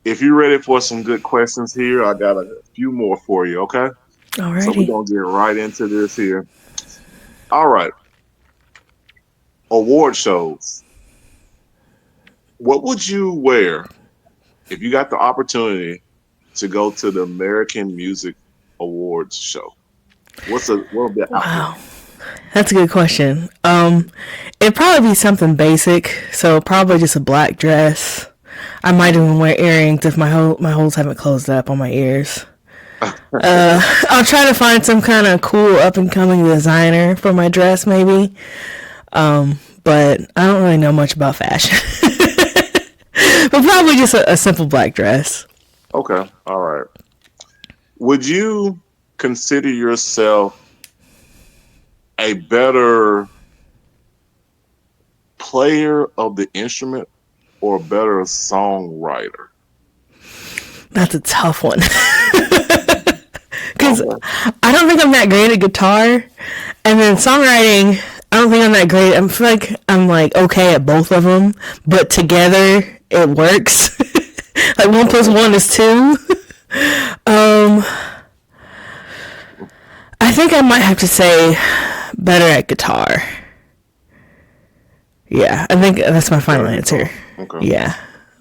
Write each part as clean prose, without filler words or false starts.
If you're ready for some good questions here, I got a few more for you, okay? So we're Alrighty. gonna get right into this here. All right. Award shows. What would you wear if you got the opportunity to go to the American Music Awards show? What would be an outfit? Wow. That's a good question. It'd probably be something basic, so probably just a black dress. I might even wear earrings if my holes haven't closed up on my ears. I'll try to find some kind of cool up and coming designer for my dress, maybe. But I don't really know much about fashion. But probably just a simple black dress. Okay, all right. Would you consider yourself a better player of the instrument or a better songwriter? That's a tough one. Because Okay. I don't think I'm that great at guitar. And then songwriting, I don't think I'm that great. I feel like I'm like okay at both of them, but together it works. Like one plus Okay. one is two. Um, I think I might have to say better at guitar. Yeah, I think that's my final Better guitar. answer. Okay. Yeah.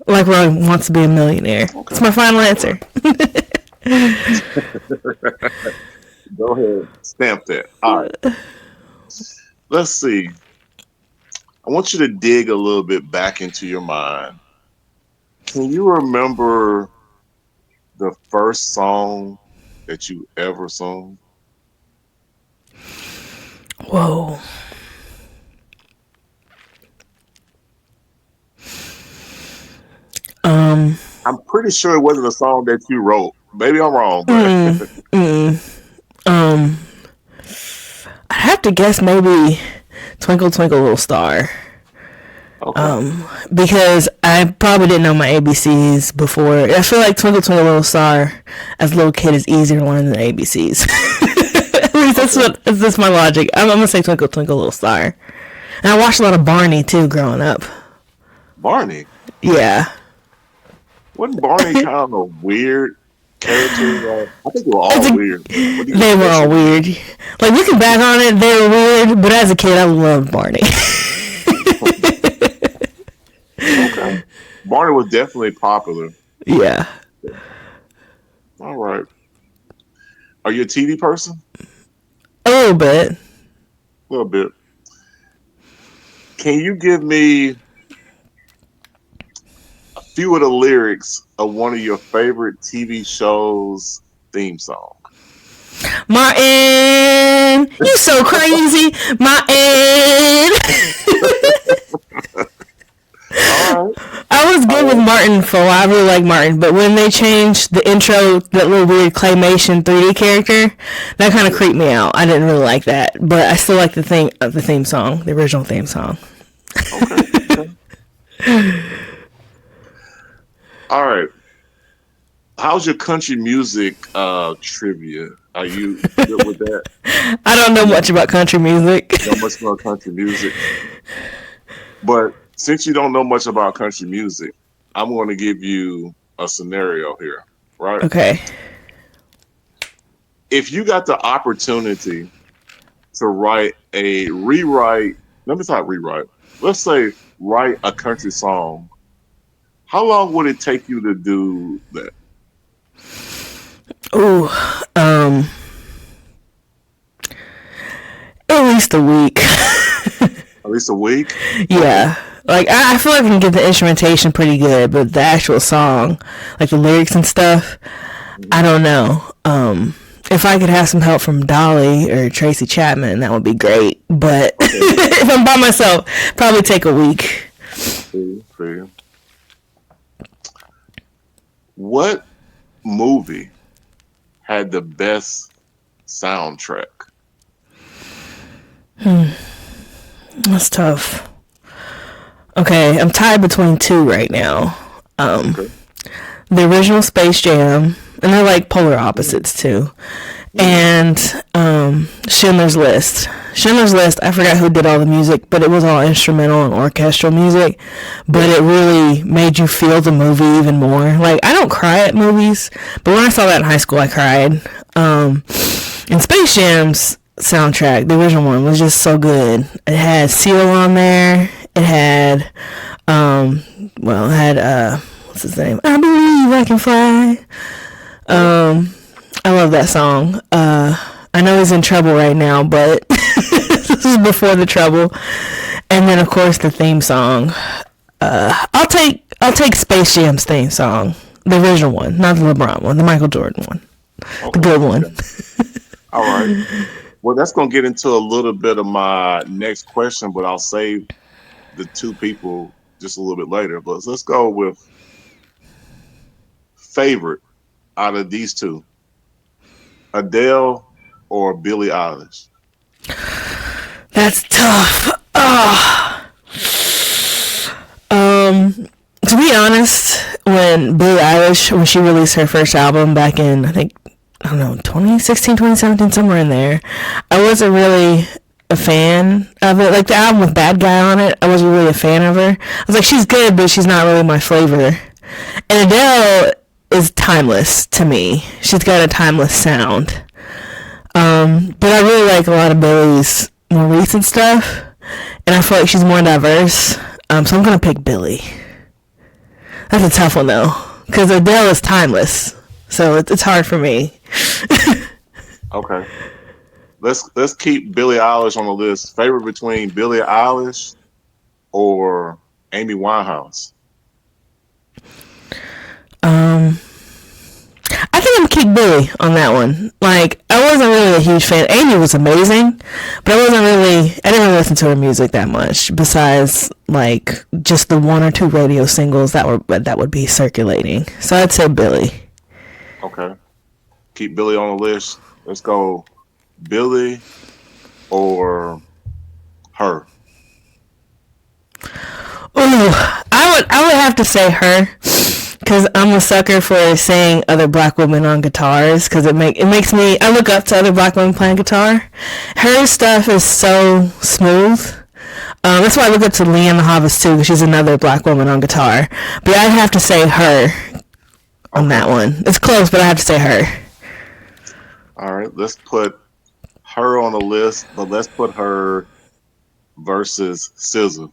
Like Ron wants to be a millionaire. Okay. It's my final All right. answer. Go ahead. Stamp that. All right. Let's see. I want you to dig a little bit back into your mind. Can you remember the first song that you ever sung? Whoa. Um, I'm pretty sure it wasn't a song that you wrote. Maybe I'm wrong, but mm, mm, um, I'd have to guess maybe Twinkle Twinkle Little Star. okay. Because I probably didn't know my ABCs before. I feel like Twinkle Twinkle Little Star as a little kid is easier to learn than ABCs. At least Okay. that's my logic. I'm gonna say Twinkle Twinkle Little Star. And I watched a lot of Barney too growing up. Barney. Yeah. Wasn't Barney kind of a weird character? I think they were As all a, weird, but what do you they were all especially? weird. Like looking back on it, they were weird. But as a kid, I loved Barney. Okay. Barney was definitely popular. Yeah. All right. Are you a TV person? A little bit. A little bit. Can you give me a few of the lyrics of one of your favorite TV shows theme song? Martin, you so crazy, Martin. All right. I was good with All right. Martin for a while. I really like Martin, but when they changed the intro, that little weird claymation 3D character, that kind of Yeah. creeped me out. I didn't really like that, but I still like the theme song, the original theme song. Okay. Okay. All right. How's your country music trivia? Are you good with that? I don't know You much know, about country music. know much about country music, but since you don't know much about country music, I'm going to give you a scenario here, right? Okay. If you got the opportunity to write a rewrite, let me not rewrite. Let's say write a country song. How long would it take you to do that? Ooh, um, at least a week. At least a week? Okay. Yeah. Like I feel like I can get the instrumentation pretty good, but the actual song, like the lyrics and stuff, I Mhm. don't know. If I could have some help from Dolly or Tracy Chapman, that would be great. But Okay. if I'm by myself, probably take a week. See. What movie had the best soundtrack? That's tough. Okay, I'm tied between two right now. Um, Okay. the original Space Jam, and they're like polar opposites too. Mm. and Schindler's List. Schindler's List, I forgot who did all the music, but it was all instrumental and orchestral music. But Yeah. it really made you feel the movie even more. Like, I don't cry at movies, but when I saw that in high school, I cried. And Space Jam's soundtrack, the original one, was just so good. It had Seal on there. It had, it had, what's his name? I Believe I Can Fly. Yeah. I love that song. I know he's in trouble right now, but this is before the trouble. And then of course the theme song. I'll take Space Jam's theme song, the original one, not the LeBron one, the Michael Jordan one, the Okay. good one. Okay. All right. Well, that's gonna get into a little bit of my next question, but I'll save the two people just a little bit later. But let's go with favorite out of these two, Adele or Billie Eilish. That's tough. To be honest, when Billie Eilish, when she released her first album back in, I think, I don't know, 2016, 2017, somewhere in there, I wasn't really a fan of it. Like the album with Bad Guy on it, I wasn't really a fan of her. I was like, she's good, but she's not really my flavor. And Adele is timeless to me. She's got a timeless sound. But I really like a lot of Billie's more recent stuff, and I feel like she's more diverse. So I'm gonna pick Billie. That's a tough one though, because Adele is timeless, so it's hard for me. Okay. Let's keep Billie Eilish on the list. Favorite between Billie Eilish or Amy Winehouse. I think I'm gonna keep Billie on that one. Like, I wasn't really a huge fan. Amy was amazing, but I didn't really listen to her music that much. Besides, like, just the one or two radio singles that would be circulating. So I'd say Billie. Okay. Keep Billie on the list. Let's go Billie or her. Ooh, I would have to say her, because I'm a sucker for seeing other black women on guitars, because it makes me, I look up to other black women playing guitar. Her stuff is so smooth. That's why I look up to Leanne the Hobbs too, because she's another black woman on guitar. But I'd have to say her on Okay. that one. It's close, but I have to say her. All right. Let's put her on the list, but let's put her versus SZA.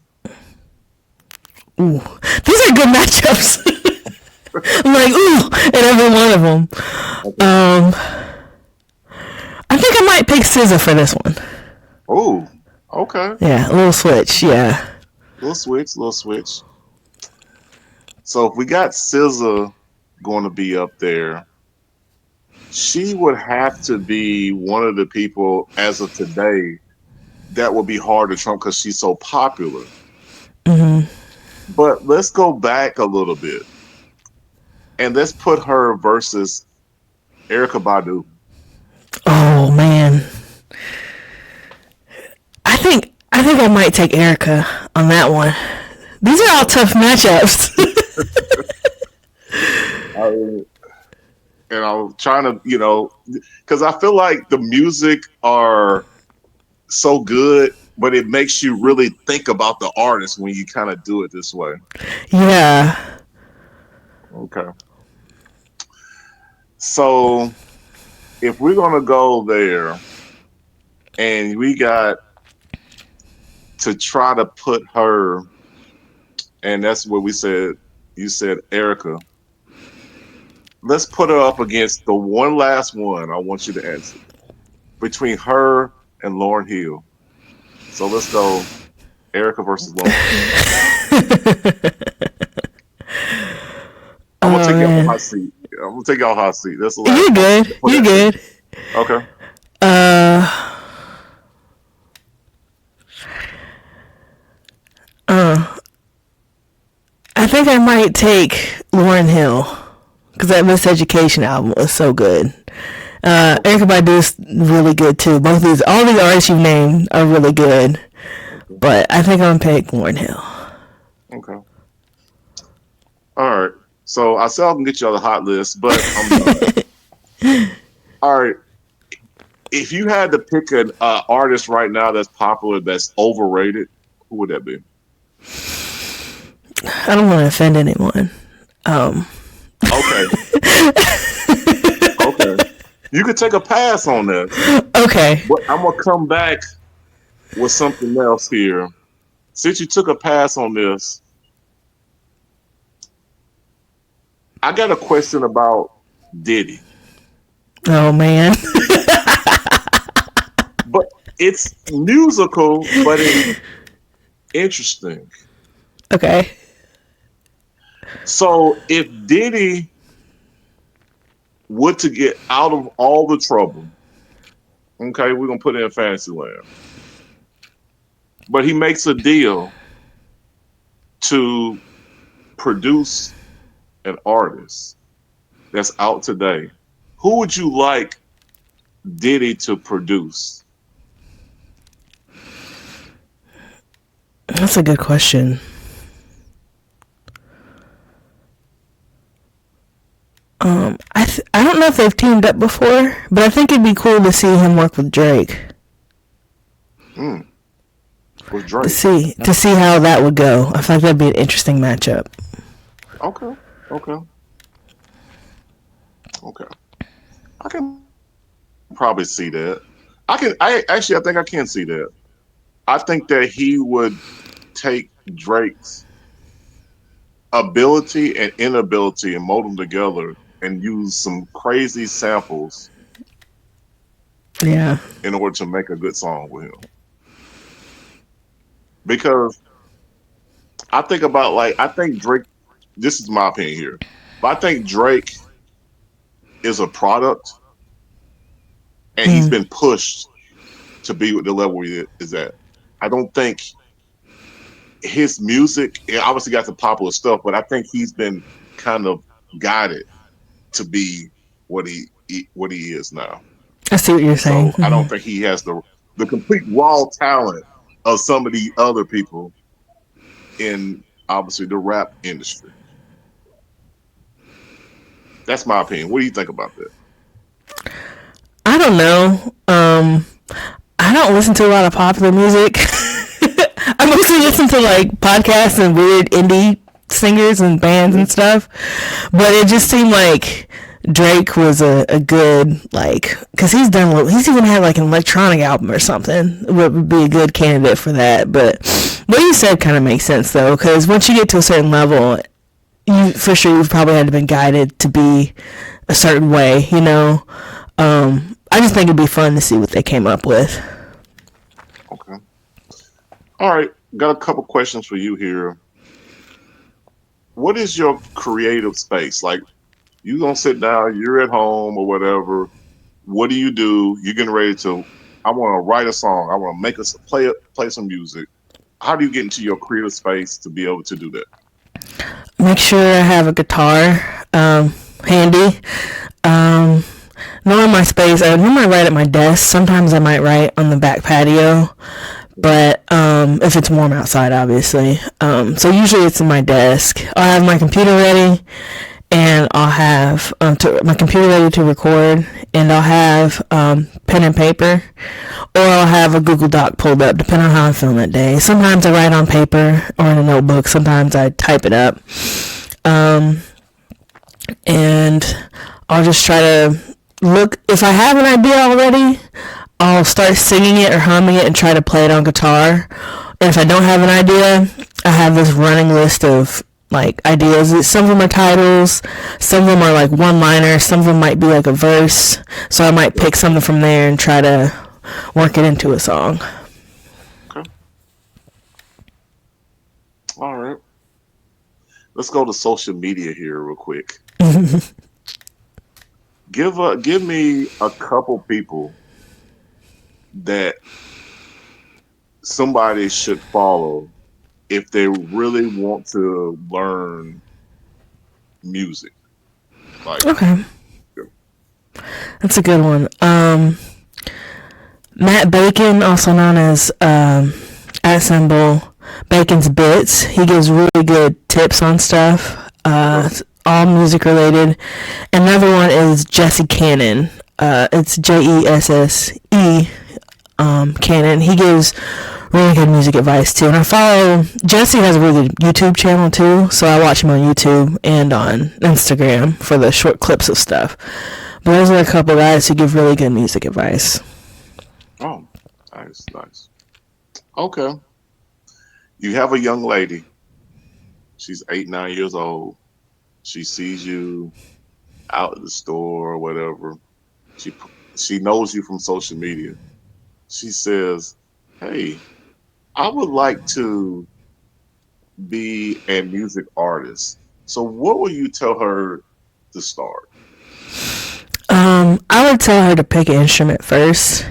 Ooh, these are good matchups. I'm like, ooh, in every one of them. Okay. I think I might pick SZA for this one. Oh, okay. Yeah, a little switch. Yeah. Little switch, little switch. So if we got SZA going to be up there, she would have to be one of the people as of today that would be hard to trump because she's so popular. But let's go back a little bit and let's put her versus Erica Badu. Oh man, I think I might take Erica on that one. These are all tough matchups. I, and I'm trying to, because I feel like the music are so good, but it makes you really think about the artist when you kind of do it this way. Yeah. Okay. So if we're going to go there and we got to try to put her, and that's what we said, you said Erica. Let's put her up against the one last one I want you to answer between her and Lauren Hill. So let's go Erica versus Lauren. I'm gonna Oh take y'all man, hot seat. I'm gonna take y'all hot seat. That's the last you're one. good. You're good. Okay. Uh, I think I might take Lauren Hill, because that Miseducation album was so good. Erica Badu's really good too. All these artists you've named are really good, Okay. but I think I'm gonna pick Lauren Hill. Okay. All right. So I said I can get you on the hot list, but I'm done. All right. If you had to pick an artist right now that's popular that's overrated, who would that be? I don't want to offend anyone. Um, Okay, okay. You could take a pass on this, okay. but I'm gonna come back with something else here. Since you took a pass on this, I got a question about Diddy, Oh man. but it's musical, but it's interesting. Okay. So if Diddy were to get out of all the trouble, okay, we're gonna put it in fantasy land, but he makes a deal to produce an artist that's out today. Who would you like Diddy to produce? That's a good question. I don't know if they've teamed up before, but I think it'd be cool to see him work with Drake. Mm, with To Drake. see how that would go. I feel like that'd be an interesting matchup. Okay, okay, okay. I can probably see that. I think I can see that. I think that he would take Drake's ability and inability and mold them together and use some crazy samples Yeah. in order to make a good song with him. Because I think Drake. This is my opinion here, but I think Drake is a product, and he's Mm. been pushed to be at the level he is at. I don't think his music. It obviously got some popular stuff, but I think he's been kind of guided to be what he is now. I see what you're saying. So I Hmm. don't think he has the complete raw talent of some of the other people in obviously the rap industry. That's my opinion. What do you think about that? I don't know. I don't listen to a lot of popular music. I mostly listen to like podcasts and weird indie singers and bands and stuff. But it just seemed like Drake was a good like because he's even had like an electronic album or something would be a good candidate for that. But what you said kind of makes sense though because once you get to a certain level, you for sure you've probably had to been guided to be a certain way, you know. I just think it'd be fun to see what they came up with. Okay. All right. Got a couple questions for you here. What is your creative space? Like you gonna sit down, you're at home or whatever. What do you do? You're getting ready to I wanna write a song. I wanna play some music. How do you get into your creative space to be able to do that? Make sure I have a guitar handy. Um, Knowing my space, I normally write at my desk. Sometimes I might write on the back patio, but if it's warm outside, obviously. So usually it's in my desk. I'll have my computer ready, and I'll have my computer ready to record, and I'll have pen and paper, or I'll have a Google Doc pulled up, depending on how I'm feeling that day. Sometimes I write on paper or in a notebook. Sometimes I type it up, um, and I'll just try to look. If I have an idea already, I'll start singing it or humming it and try to play it on guitar. And if I don't have an idea, I have this running list of like ideas. Some of them are titles, some of them are like one-liners, some of them might be like a verse. So I might pick something from there and try to work it into a song. Okay. All right. Let's go to social media here real quick. Give me a couple people that somebody should follow if they really want to learn music. Like, Okay, that's a good one. Matt Bacon, also known as at symbol Bacon's Bits. He gives really good tips on stuff. okay, All music related. Another one is Jesse Cannon. It's Jesse Cannon. He gives really good music advice too. And I follow Jesse has a really good YouTube channel too, so I watch him on YouTube and on Instagram for the short clips of stuff. But those are a couple guys who give really good music advice. Oh, nice, nice. Okay. You have a young lady. She's 8, 9 years old. She sees you out at the store or whatever. She she knows you from social media. She says, "Hey, I would like to be a music artist." So, what will you tell her to start? I would tell her to pick an instrument first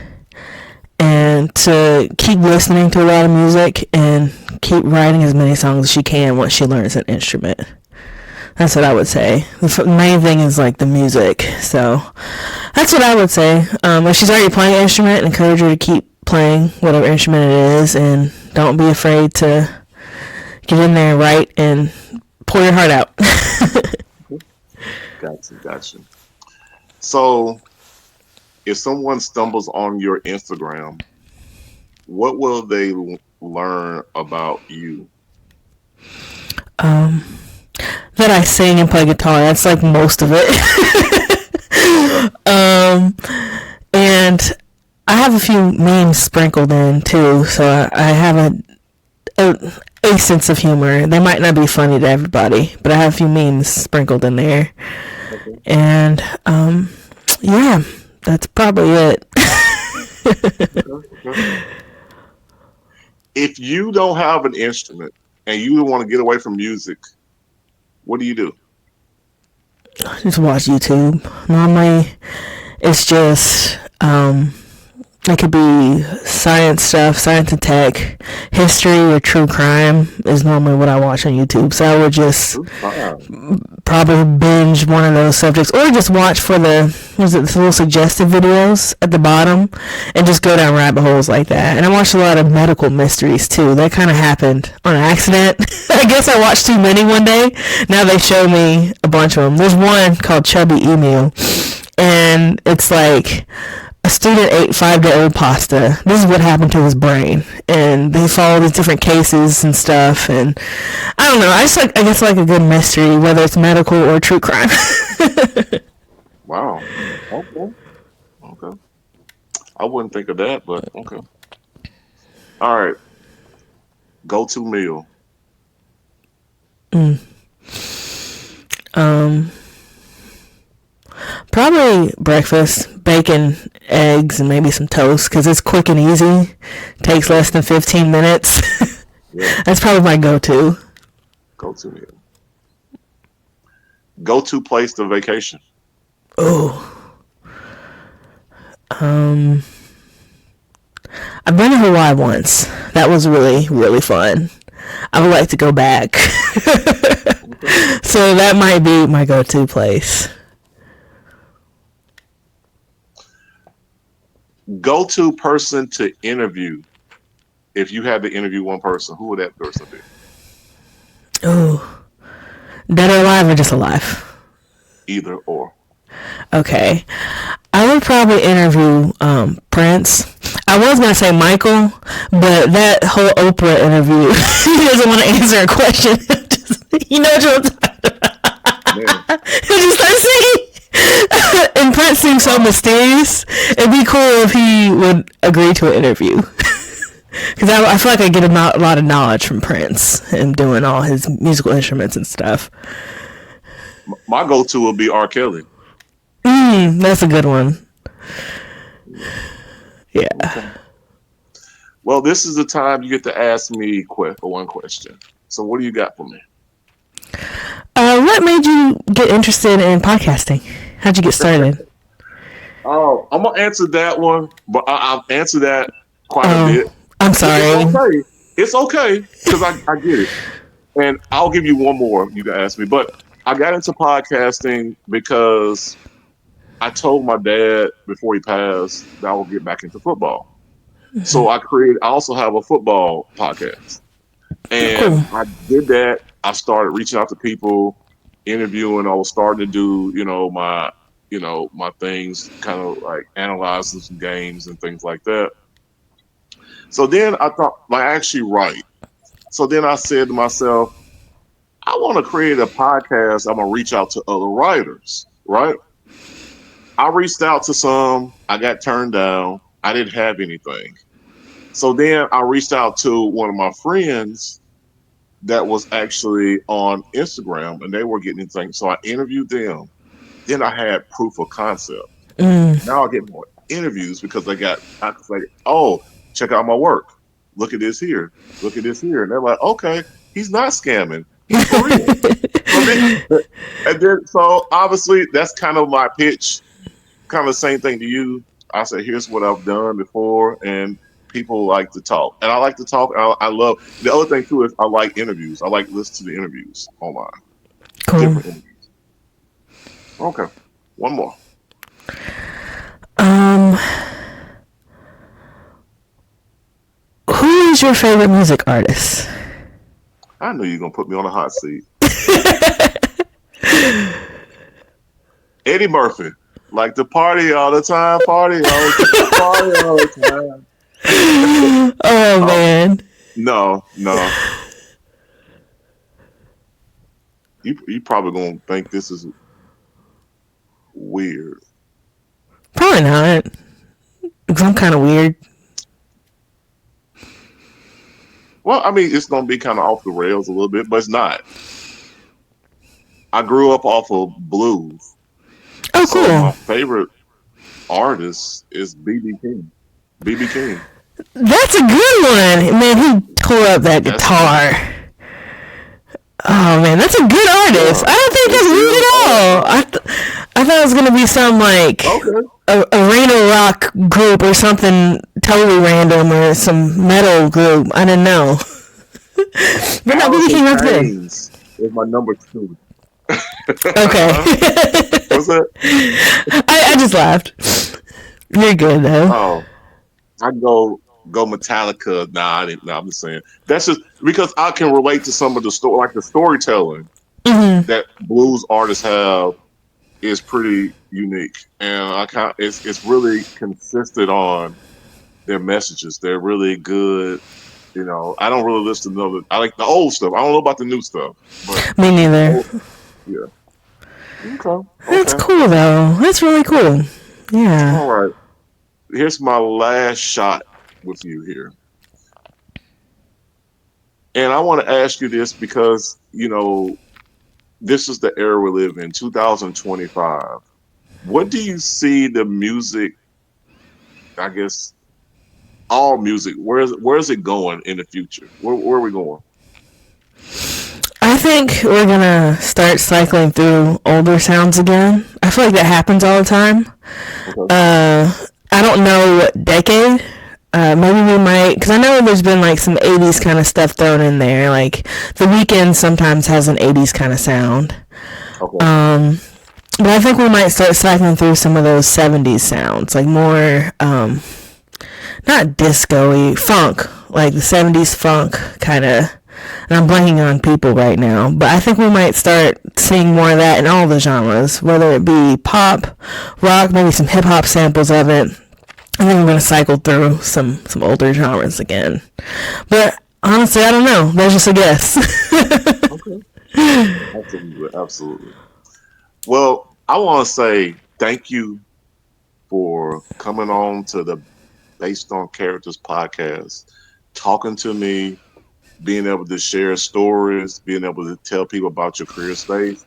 and to keep listening to a lot of music and keep writing as many songs as she can once she learns an instrument. That's what I would say. The main thing is like the music. So that's what I would say. If she's already playing an instrument, encourage her to keep playing whatever instrument it is, and don't be afraid to get in there and write and pour your heart out. Gotcha, gotcha. So, if someone stumbles on your Instagram, what will they learn about you? That I sing and play guitar. That's like most of it. Okay. And I have a few memes sprinkled in too, so I have a sense of humor. They might not be funny to everybody, but I have a few memes sprinkled in there. Okay. And yeah, that's probably it. Okay. Okay. If you don't have an instrument and you want to get away from music, what do you do? Just watch YouTube. Normally, it's just it could be science stuff, science and tech, history or true crime is normally what I watch on YouTube. So I would just Fine. probably binge one of those subjects, or just watch for the little suggestive videos at the bottom, and just go down rabbit holes like that. And I watched a lot of medical mysteries too. That kind of happened on accident. I guess I watched too many one day. Now they show me a bunch of them. There's one called Chubby Emu, and it's like a student ate 5-day-old pasta. This is what happened to his brain, and they follow these different cases and stuff. And I don't know. I guess like a good mystery, whether it's medical or true crime. Wow. Okay. Okay. I wouldn't think of that, but okay. All right. Go to meal. um, Probably breakfast, bacon, eggs, and maybe some toast because it's quick and easy. Takes less than 15 minutes. Yeah. That's probably my go-to. Go to meal. Go to place to vacation. Oh, um, I've been to Hawaii once. That was really, really fun. I would like to go back. Okay. So that might be my go-to place. Go to person to interview. If you had to interview one person, who would that person be? Oh, dead or alive or just alive? Either or. Okay. I would probably interview Prince. I was gonna say Michael, but that whole Oprah interview, he doesn't want to answer a question. You know what I'm talking Man. about? He just starts singing. And Prince seems so Wow. mysterious. It'd be cool if he would agree to an interview. Because I feel like I get a lot of knowledge from Prince and doing all his musical instruments and stuff. My go to would be R. Kelly. That's a good one. Yeah. Yeah. Okay. Well, this is the time you get to ask me one question. So, what do you got for me? What made you get interested in podcasting? How'd you get started? Oh, I'm gonna answer that one, but I've answered that quite a Oh, bit. I'm It's sorry. okay. It's okay because I get it, and I'll give you one more. You can ask me, but I got into podcasting because I told my dad before he passed that I would get back into football. So I created. I also have a football podcast, and Cool. I did that. I started reaching out to people, interviewing. I was starting to do, my my things, kind of like analyzing some games and things like that. So then I thought, like, I actually write. So then I said to myself, I want to create a podcast. I'm gonna reach out to other writers, right? I reached out to some. I got turned down. I didn't have anything. So then I reached out to one of my friends that was actually on Instagram, and they were getting things. So I interviewed them. Then I had proof of concept. Now I get more interviews because I was like, oh, check out my work. Look at this here. Look at this here. And they're like, okay, he's not scamming. He's for real. So so obviously that's kind of my pitch, kind of the same thing to you. I said, here's what I've done before, and people like to talk, and I like to talk. I love the other thing too is I like interviews. I like listening to the interviews online, Cool. different interviews. Okay, one more. Um, who is your favorite music artist? I knew you were gonna put me on a hot seat. Eddie Murphy, like to party all the time, party all the time, party all the time. Oh Oh man, no, no, you probably gonna think this is weird. probably not. Because I'm kind of weird. Well, I mean, it's gonna be kind of off the rails a little bit, but it's not. I grew up off of blues, Oh, so cool. my favorite artist is BB King. BB King. That's a good one. Man, he tore up that That's guitar. Oh man, that's a good artist. yeah. I don't think It's that's weird good. at Oh all. no. I thought it was gonna be some like Okay. arena rock group or something totally random or some metal group. I didn't know. But no, BB Alice in King, that's good. Chains is my number two. Okay. What's that? I just laughed. You're good though. Oh, I go Metallica. Nah, I didn't. Nah, I'm just saying that's just because I can relate to some of the story, like the storytelling that blues artists have is pretty unique, and it's really consistent on their messages. They're really good. I don't really listen to I like the old stuff. I don't know about the new stuff, but Me the neither. old, yeah. Okay, That's okay, cool though. That's really cool. Yeah. all right. Here's my last shot with you here, and I want to ask you this because this is the era we live in, 2025. What do you see the music? I guess all music. Where's it going in the future? Where are we going? I think we're gonna start cycling through older sounds again. I feel like that happens all the time. Okay. Uh, I don't know what decade. Maybe we might, because I know there's been like some 80s kind of stuff thrown in there. Like The Weeknd sometimes has an 80s kind of sound. Okay. But I think we might start cycling through some of those 70s sounds, like more, not disco-y, funk, like the 70s funk kind of. And I'm blanking on people right now, but I think we might start seeing more of that in all the genres, whether it be pop, rock, maybe some hip hop samples of it. I think we're gonna cycle through some older genres again. But honestly, I don't know. That's just a guess. Okay. Absolutely. Absolutely. Well, I want to say thank you for coming on to the Based on Characters podcast, talking to me, being able to share stories, being able to tell people about your career space,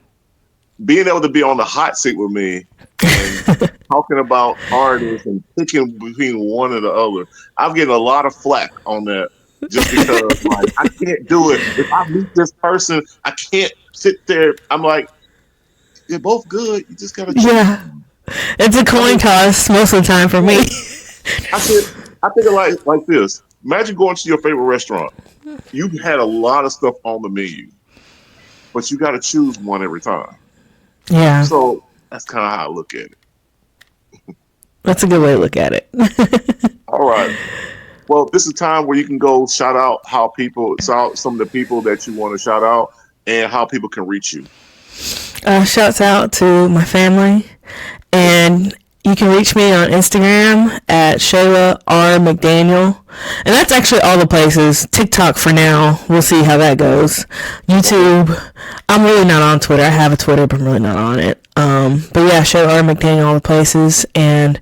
being able to be on the hot seat with me and talking about artists and picking between one and the other. I'm getting a lot of flack on that just because, like, I can't do it. If I meet this person, I can't sit there. I'm like, they're both good. You just gotta choose Yeah, one. it's a I coin mean, toss most of the time for me. yeah. I said, I think of like this. Imagine going to your favorite restaurant. You've had a lot of stuff on the menu, but you got to choose one every time. Yeah, So that's kind of how I look at it. that's a good way to look at it. All right. Well, this is time where you can go shout out some of the people that you want to shout out, and how people can reach you. Shouts out to my family And you can reach me on Instagram at Shayla R. McDaniel. And that's actually all the places. TikTok for now. We'll see how that goes. Okay. YouTube. I'm really not on Twitter. I have a Twitter, but I'm really not on it. But yeah, Shayla R. McDaniel, all the places. And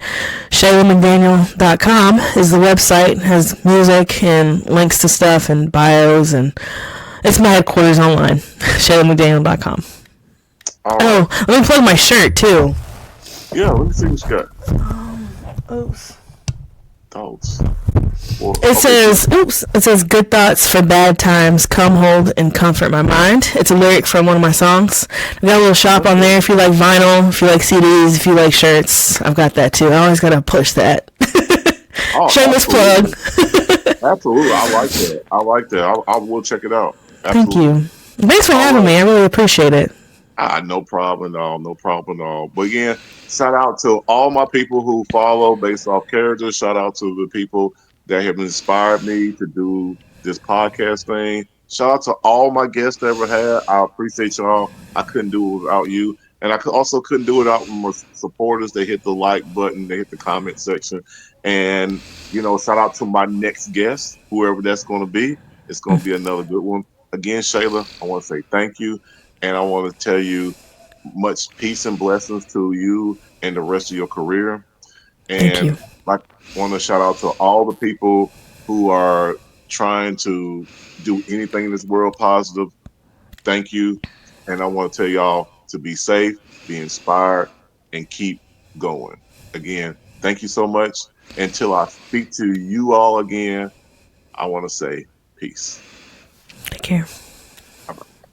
ShaylaMcDaniel.com is the website. It has music and links to stuff and bios. And it's my headquarters online. ShaylaMcDaniel.com. All right. Oh, let me plug my shirt too. Yeah, let me see what you got. Oops. Thoughts. Well, It okay. says, oops, it says, good thoughts for bad times, come hold and comfort my mind. It's a lyric from one of my songs. I've got a little shop on Okay. there if you like vinyl, if you like CDs, if you like shirts. I've got that too. I always gotta push that. Oh, Shameless absolutely. plug. Absolutely. I like that. I like that. I will check it out. Thank Absolutely. you. Thanks for All having right. me. I really appreciate it. No problem at all. No problem at all. But again, shout out to all my people who follow based off character. Shout out to the people that have inspired me to do this podcast thing. Shout out to all my guests I ever had. I appreciate y'all. I couldn't do it without you. And also couldn't do it without my supporters. They hit the like button, they hit the comment section. And, shout out to my next guest, whoever that's going to be. It's going to be another good one. Again, Shayla, I want to say thank you. And I want to tell you much peace and blessings to you and the rest of your career. Thank And you. I want to shout out to all the people who are trying to do anything in this world positive. Thank you. And I want to tell y'all to be safe, be inspired, and keep going. Again, thank you so much. Until I speak to you all again, I want to say peace. Take care.